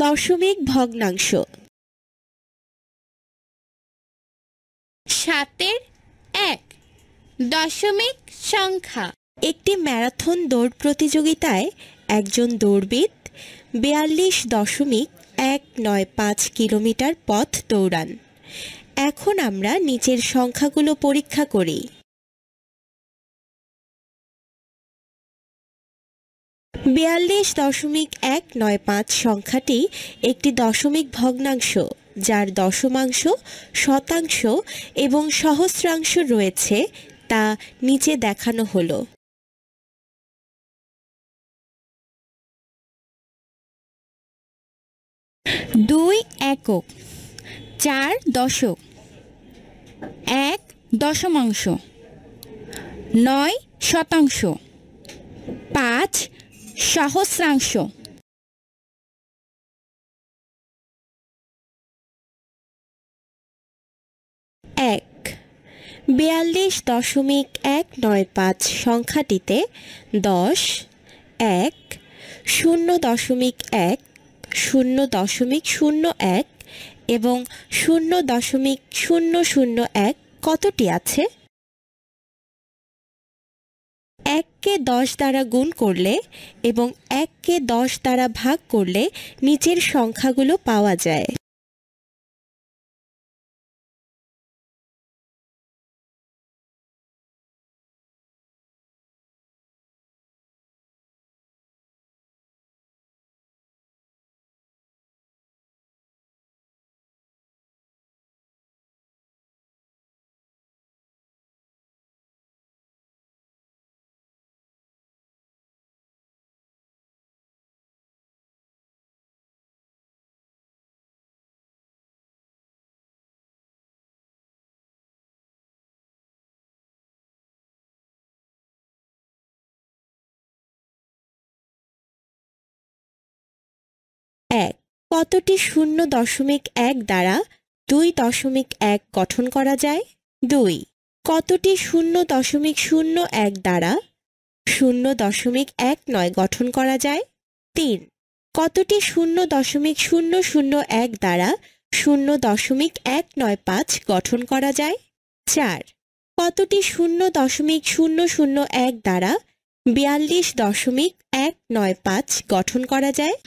দশমিক ভগ্নাংশ। 7-এর 1 দশমিক সংখ্যা। একটি ম্যারাথন দৌড় প্রতিযোগিতায় একজন দৌড়বিদ 42.195 কিলোমিটার পথ দৌড়ান। এখন আমরা নিচের সংখ্যাগুলো পরীক্ষা করি। 42.195 সংখ্যাটি একটি দশমিক ভগ্নাংশ, যার দশমাংশ, শতাংশ এবং সহস্রাংশ রয়েছে, তা নিচে দেখানো হলো। 2 একক, 4 দশক, 1 দশমাংশ, 9 শতাংশ, 5 সহস্রাংশ। 1 42.195 সংখ্যাটিতে 10, 1, 0.1, 0.01 এবং 0.001 কতটি আছে? 1কে 10 দ্বারা গুণ করলে এবং 1কে 10 দ্বারা ভাগ করলে নিচের সংখ্যাগুলো পাওয়া যায়। 1 কতটি 0.1 দ্বারা 2.1 গঠন করা যায়? 2 কতটি 0.01 দ্বারা 0.1৯ গঠন করা যায়? 3 কতটি 0.001 দ্বারা 0.195 গঠন করা যায়? 4 কতটি 0.001 দ্বারা 42.195 গঠন করা যায়?